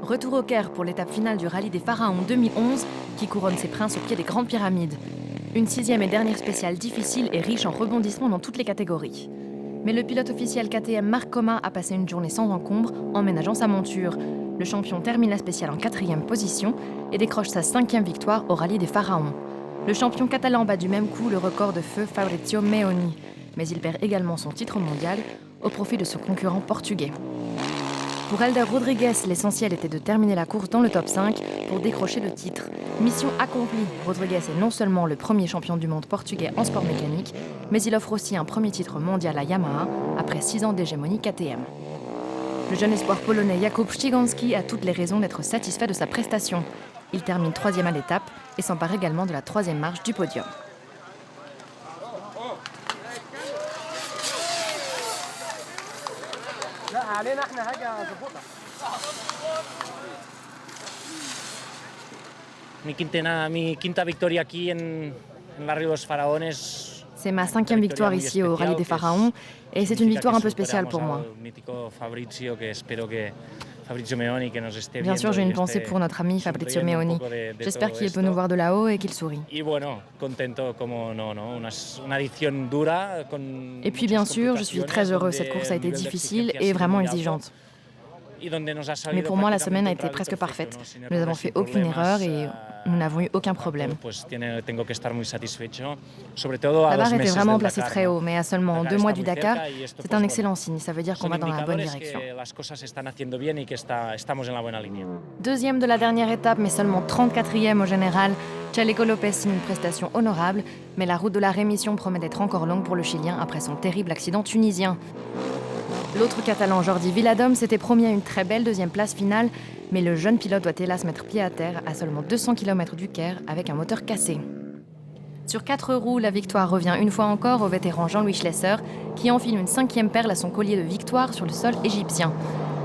Retour au Caire pour l'étape finale du rallye des Pharaons 2011 qui couronne ses princes au pied des grandes pyramides. Une 6e et dernière spéciale difficile et riche en rebondissements dans toutes les catégories. Mais le pilote officiel KTM Marc Coma a passé une journée sans encombre en ménageant sa monture. Le champion termine la spéciale en 4e position et décroche sa 5e victoire au rallye des Pharaons. Le champion catalan bat du même coup le record de feu Fabrizio Meoni, mais il perd également son titre mondial au profit de son concurrent portugais. Pour Helder Rodrigues, l'essentiel était de terminer la course dans le top 5 pour décrocher le titre. Mission accomplie, Rodrigues est non seulement le premier champion du monde portugais en sport mécanique, mais il offre aussi un premier titre mondial à Yamaha après 6 ans d'hégémonie KTM. Le jeune espoir polonais Jakub Ścigański a toutes les raisons d'être satisfait de sa prestation. Il termine 3e à l'étape et s'empare également de la 3e marche du podium. Mi quinta victoria aquí en la Río de los Faraones. C'est ma 5e victoire ici au Rallye des Pharaons et c'est une victoire un peu spéciale pour moi. Bien sûr, j'ai une pensée pour notre ami Fabrizio Meoni. J'espère qu'il peut nous voir de là-haut et qu'il sourit. Et puis bien sûr, je suis très heureux. Cette course a été difficile et vraiment exigeante. Mais pour moi, la semaine a été presque parfaite. Nous n'avons fait aucune erreur et nous n'avons eu aucun problème. La barre était vraiment placée très haut, mais à seulement 2 mois du Dakar, c'est un excellent signe. Ça veut dire qu'on va dans la bonne direction. 2e de la dernière étape, mais seulement 34e au général, Chaleco Lopez signe une prestation honorable, mais la route de la rémission promet d'être encore longue pour le Chilien après son terrible accident tunisien. L'autre Catalan, Jordi Viladom, s'était promis à une très belle 2e place finale, mais le jeune pilote doit hélas mettre pied à terre à seulement 200 km du Caire avec un moteur cassé. Sur 4 roues, la victoire revient une fois encore au vétéran Jean-Louis Schlesser, qui enfile une 5e perle à son collier de victoire sur le sol égyptien.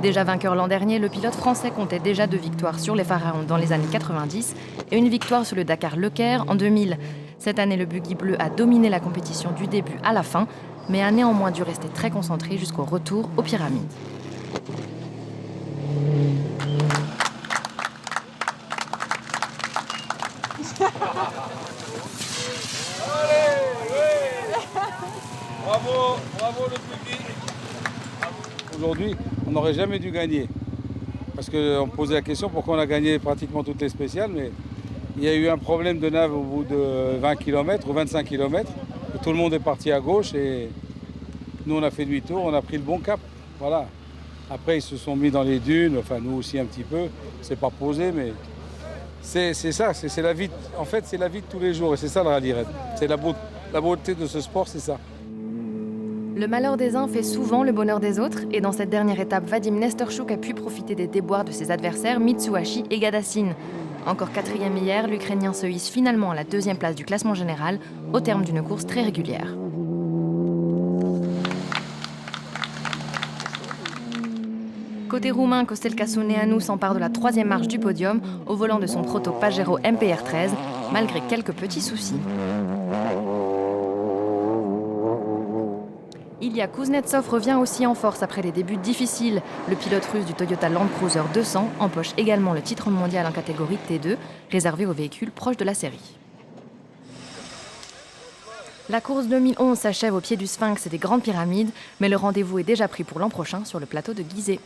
Déjà vainqueur l'an dernier, le pilote français comptait déjà 2 victoires sur les Pharaons dans les années 90 et une victoire sur le Dakar Le Caire en 2000. Cette année, le buggy bleu a dominé la compétition du début à la fin, mais a néanmoins dû rester très concentré jusqu'au retour aux pyramides. Bravo le buggy. Aujourd'hui, on n'aurait jamais dû gagner. Parce qu'on me posait la question pourquoi on a gagné pratiquement toutes les spéciales, mais il y a eu un problème de nave au bout de 20 km ou 25 km. Tout le monde est parti à gauche et nous on a fait demi-tour, on a pris le bon cap. Voilà. Après ils se sont mis dans les dunes, enfin nous aussi un petit peu, c'est pas posé mais c'est ça, c'est la vie. En fait c'est la vie de tous les jours et c'est ça le rallye raid. C'est la beauté de ce sport, c'est ça. Le malheur des uns fait souvent le bonheur des autres et dans cette dernière étape, Vadim Nesterchuk a pu profiter des déboires de ses adversaires Mitsuhashi et Gadassin. Encore 4e hier, l'Ukrainien se hisse finalement à la 2e place du classement général au terme d'une course très régulière. Côté roumain, Costel Casoneanu s'empare de la 3e marche du podium au volant de son proto Pajero MPR13, malgré quelques petits soucis. Ilya Kuznetsov revient aussi en force après les débuts difficiles. Le pilote russe du Toyota Land Cruiser 200 empoche également le titre mondial en catégorie T2, réservé aux véhicules proches de la série. La course 2011 s'achève au pied du Sphinx et des Grandes Pyramides, mais le rendez-vous est déjà pris pour l'an prochain sur le plateau de Gizeh.